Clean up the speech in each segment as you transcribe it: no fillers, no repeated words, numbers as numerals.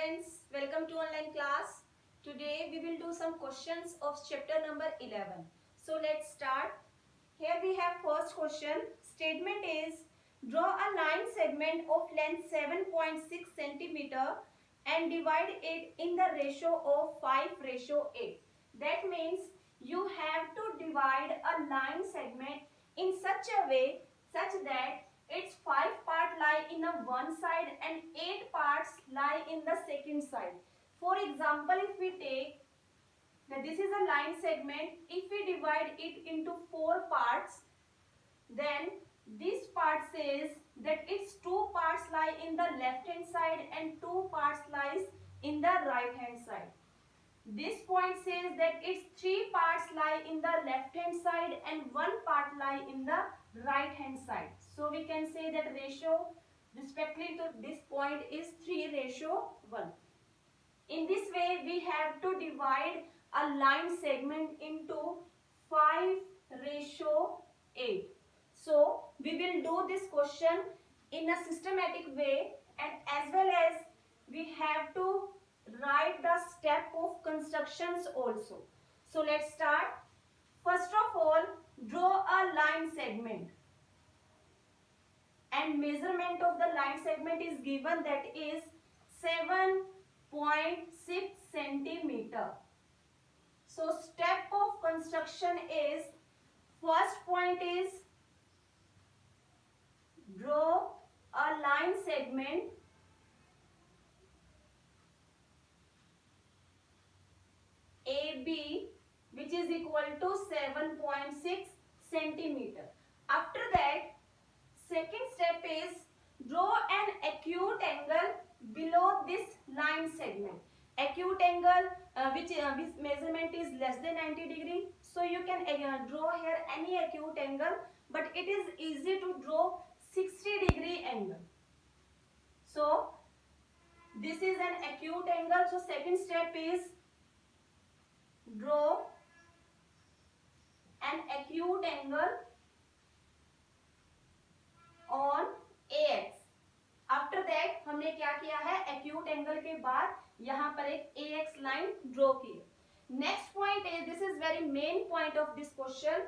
students, welcome to online class. Today we will do some questions of chapter number 11. So let's start. Here we have first question. Statement is draw a line segment of length 7.6 centimeter and divide it in the ratio of 5:8. That means you have to divide a line segment in such a way such that its 5 parts lie in a one side and 8 parts lie in the second side. For example, if we take now this is a line segment, if we divide it into 4 parts, then this part says that its 2 parts lie in the left hand side and 2 parts lies in the right hand side. This point says that its 3 parts lie in the left hand side and 1 part lie in the right hand side. So we can say that ratio respectively to this point is 3:1. In this way we have to divide a line segment into 5:8. So we will do this question in a systematic way, and as well as we have to write the step of constructions also. So let's start. First of all, draw a line segment, and measurement of the line segment is given, that is 7.6 centimeter. So step of construction is, first point is draw a line segment AB which is equal to 7.6 centimeter. After that, second step is draw an acute angle below this line segment. Acute angle which measurement is less than 90 degree. So you can draw here any acute angle, but it is easy to draw 60-degree angle. So this is an acute angle. So second step is draw an acute angle on AX. After that हमने क्या किया है, acute angle के बाद यहां पर एक AX line draw की है. Next point is, this is very main point of this question.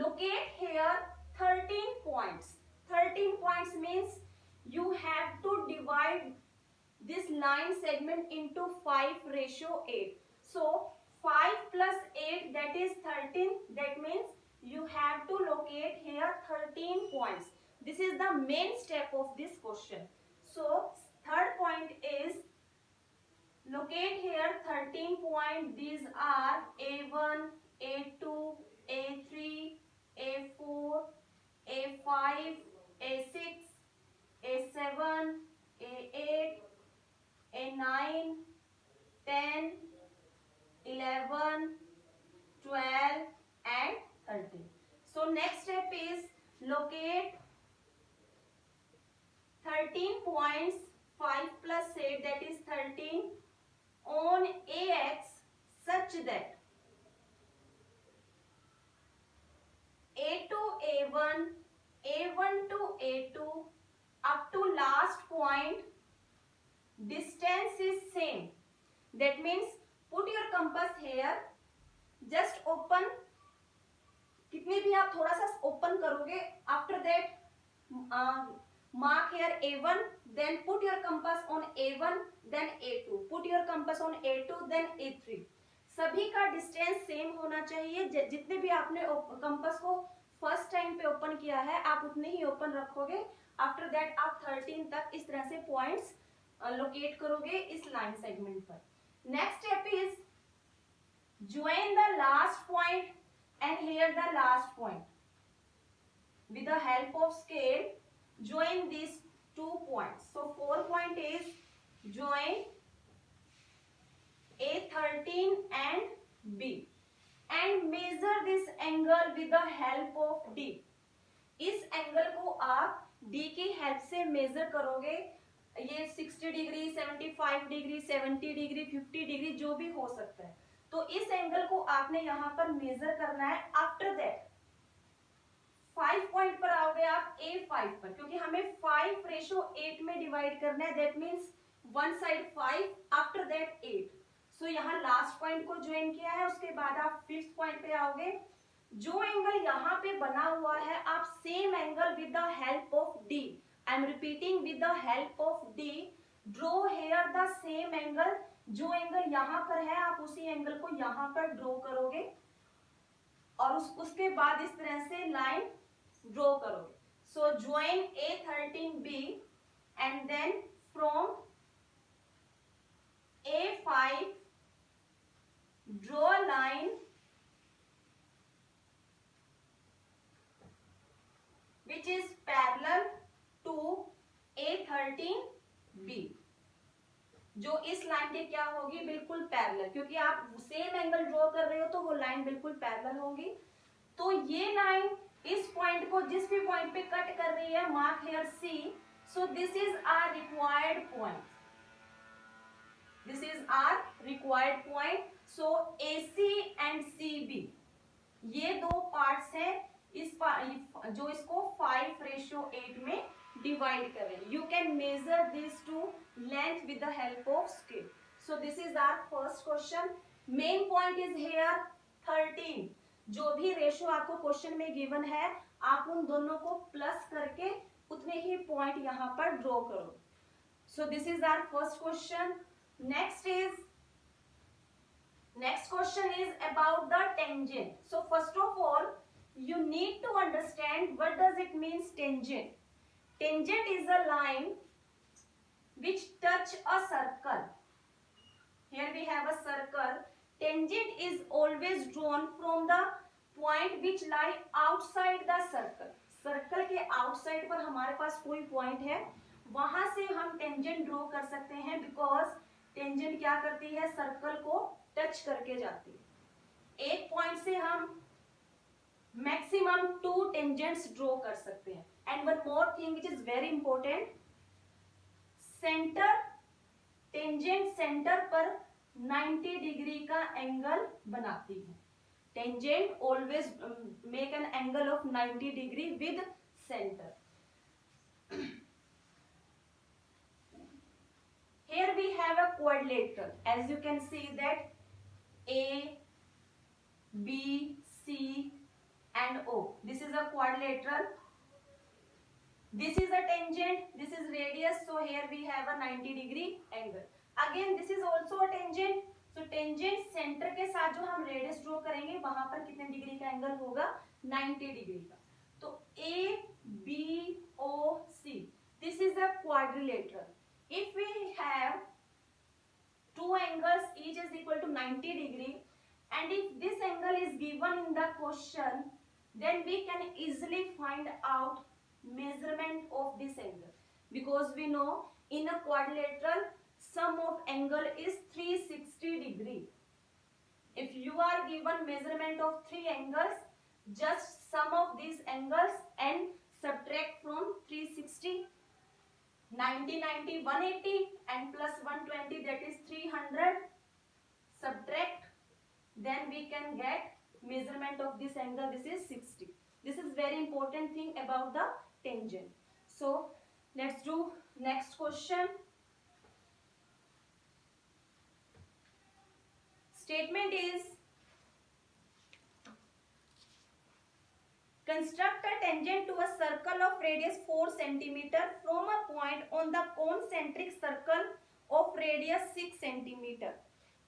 Locate here 13 points. 13 points means you have to divide this line segment into 5:8. So 5 plus 8, that is 13. That means you have to locate here 13 points. This is the main step of this question. So third point is locate here 13 points. These are A1, A2, A3, A4, A5, A6, A7, A8, A9, 10, 11, 12 and 13. So next step is locate 13 points, 5 plus 8, that is 13, on AX such that A to A1, A1 to A2 up to last point distance is same. That means put your compass here, just open, कितने भी आप थोड़ा सा open करोगे. After that mark here A1, then put your compass on A1, then A2, put your compass on A2, then A3. सभी का distance same होना चाहिए. जितने भी आपने कंपास को फर्स्ट टाइम पे ओपन किया है आप उतने ही ओपन रखोगे. आफ्टर दैट आप 13 तक इस तरह से पॉइंट्स लोकेट करोगे इस लाइन सेगमेंट पर. Next step is join the last point and here the last point. With the help of scale, join these 2 points. So 4 point is join A13 and B and measure this angle with the help of D. इस angle को आप D की help से major करोगे. ये 60 degree, 75 degree, 70 degree, 50 degree जो भी हो सकता है. तो इस एंगल को आपने यहाँ पर मेजर करना है. आफ्टर दैट 5 पॉइंट पर आओगे आप A5 पर, क्योंकि हमें 5:8 में डिवाइड करना है. That means one side 5, after that 8। सो यहाँ लास्ट पॉइंट को ज्वाइन किया है, उसके बाद आप फिफ्थ पॉइंट पे आओगे। जो एंगल यहाँ पे बना हुआ है, आप same angle with the help of D, I am repeating, with the help of D draw here the same angle. जो एंगल यहाँ पर है आप उसी एंगल को यहाँ पर ड्रॉ करोगे और उसके बाद इस तरह से लाइन ड्रॉ करोगे। So join A13B and then from A5 draw a line which is parallel to A13B। जो इस लाइन के क्या होगी, बिल्कुल पैरेलल, क्योंकि आप सेम एंगल ड्रॉ कर रहे हो तो वो लाइन बिल्कुल पैरेलल होगी। तो ये लाइन इस पॉइंट को जिस भी पॉइंट पे कट कर रही है, mark here C, so this is our required point, this is our required point. So AC and CB ये दो पार्ट्स हैं जो इसको 5:8 में डिवाइड कर रहे हैं। You can measure this to length with the help of scale. So this is our first question. Main point is here 13। जो भी रेशियो आपको क्वेश्चन में गिवन है, आप उन दोनों को प्लस करके उतने ही पॉइंट यहाँ पर ड्रॉ करो। So this is our first question. Next question is about the tangent. So first of all, you need to understand what does it means tangent. Tangent is a line which touch a circle. Here we have a circle. Tangent is always drawn from the point which lie outside the circle. Circle के outside पर हमारे पास कोई point है, वहां से हम tangent draw कर सकते हैं, because tangent क्या करती है, सर्कल को टच करके जाती है। एक पॉइंट से हम मैक्सिमम 2 टेंजेंट्स ड्रॉ कर सकते हैं। And one more thing which is very important, centre tangent centre पर 90 डिग्री का एंगल बनाती है। Tangent always make an angle of 90 degree with centre. Here we have a quadrilateral. As you can see that A, B, C and O. This is a quadrilateral. This is a tangent. This is radius. So here we have a 90 degree angle. Again, this is also a tangent. So tangent center के साथ जो हम radius draw करेंगे, वहां पर कितने degree का angle होगा, 90 डिग्री का। तो A, B, O, C. This is a quadrilateral. If we have two angles, each is equal to 90 degree, and if this angle is given in the question, then we can easily find out measurement of this angle, because we know in a quadrilateral sum of angle is 360 degree. If you are given measurement of 3 angles, just sum of these angles and subtract from 360. 90, 90, 180 and plus 120, that is 300. Subtract, then we can get measurement of this angle. This is 60. This is very important thing about the tangent. So let's do next question. Statement is, construct a tangent to a circle of radius 4 cm from a point on the concentric circle of radius 6 cm.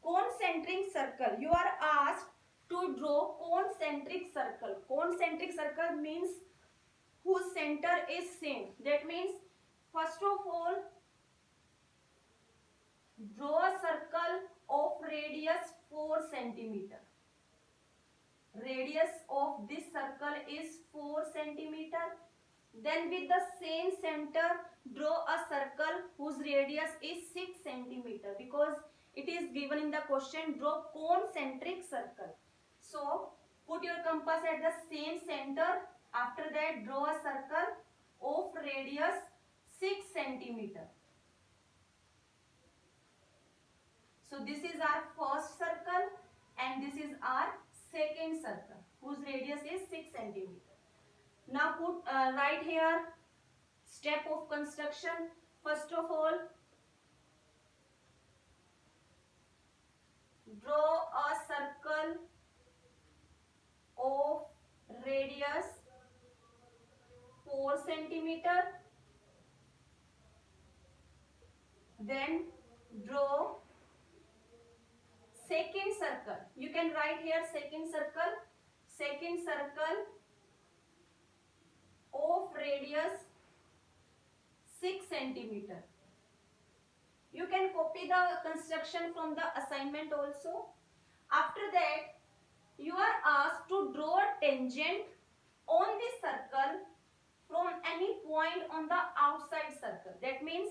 Concentric circle. You are asked to draw concentric circle. Concentric circle means whose center is same. That means first of all, draw a circle of radius 4 cm. Radius of this circle is 4 cm. Then with the same center, draw a circle whose radius is 6 cm. Because it is given in the question, draw concentric circle. So put your compass at the same center. After that, draw a circle of radius 6 cm. So this is our first circle and this is our second circle whose radius is 6 cm. Now put write here step of construction. First of all, draw a circle of radius 4 centimeter. Then draw second circle. You can write here second circle of radius 6 centimeter. You can copy the construction from the assignment also. After that, you are asked to draw a tangent on this circle from any point on the outside circle. That means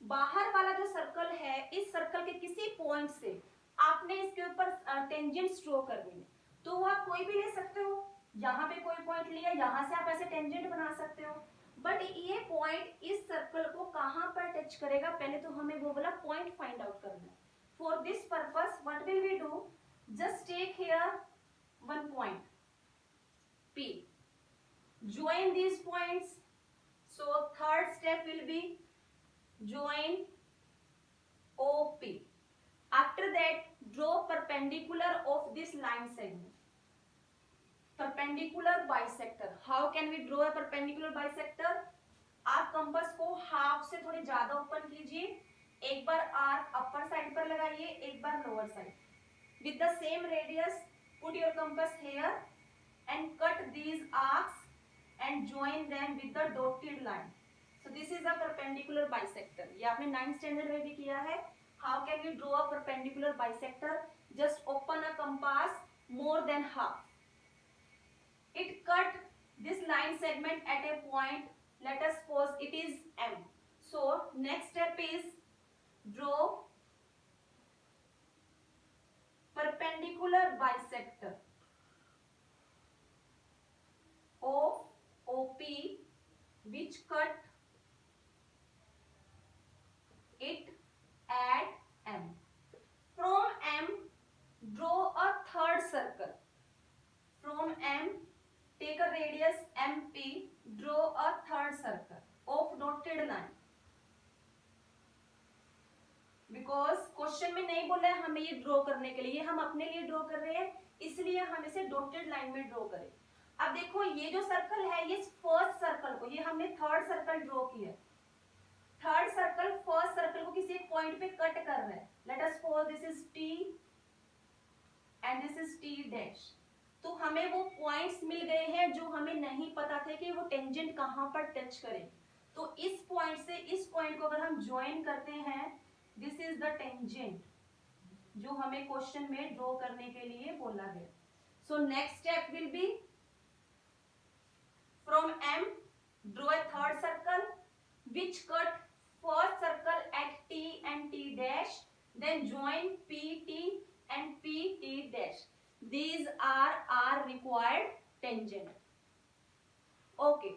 बाहर वाला जो circle है, इस circle के किसी point से आपने इसके ऊपर टेंजेंट्स ड्रॉ करनी है. तो वो आप कोई भी ले सकते हो. यहाँ पे कोई पॉइंट लिया, यहाँ से आप ऐसे टेंजेंट बना सकते हो. बट ये पॉइंट इस सर्कल को कहां पर टच करेगा, पहले तो हमें वो वाला पॉइंट फाइंड आउट करना है. For this purpose what will we do, just take here one point P, join these points. So third step will be join OP. After that, draw perpendicular of this line segment. Perpendicular bisector. How can we draw a perpendicular bisector? आप compass को half से थोड़ी ज्यादा open कीजिए. एक बार arc upper side पर लगाइए, एक बार lower side. With the same radius, put your compass here and cut these arcs and join them with the dotted line. So this is a perpendicular bisector. ये आपने 9th standard में भी किया है. How can we draw a perpendicular bisector? Just open a compass more than half. It cut this line segment at a point. Let us suppose it is M. So next step is draw perpendicular bisector of OP which cut it at M. From M, draw a third circle. From M, take a radius MP, draw a third circle of dotted line. Because question में नहीं बोला है हमें ये draw करने के लिए, हम अपने लिए ड्रॉ कर रहे हैं, इसलिए हम इसे डॉटेड लाइन में ड्रॉ करें. अब देखो ये जो सर्कल है, ये फर्स्ट सर्कल को, ये हमने थर्ड सर्कल ड्रॉ किया. थर्ड सर्कल फर्स्ट सर्कल को किसी एक पॉइंट पे कट कर रहा है. Let us suppose this is T and this is T dash. तो हमें वो पॉइंट्स मिल गए हैं जो हमें नहीं पता थे कि वो टेंजेंट कहां पर टच करे. तो इस पॉइंट से इस पॉइंट को अगर हम ज्वाइन करते हैं, दिस इज द टेंजेंट जो हमें क्वेश्चन में ड्रॉ करने के लिए बोला गया. So next step will be from M, draw a third circle which cut first circle at T and T dash, then join PT and PT dash. These are our required tangent. Okay.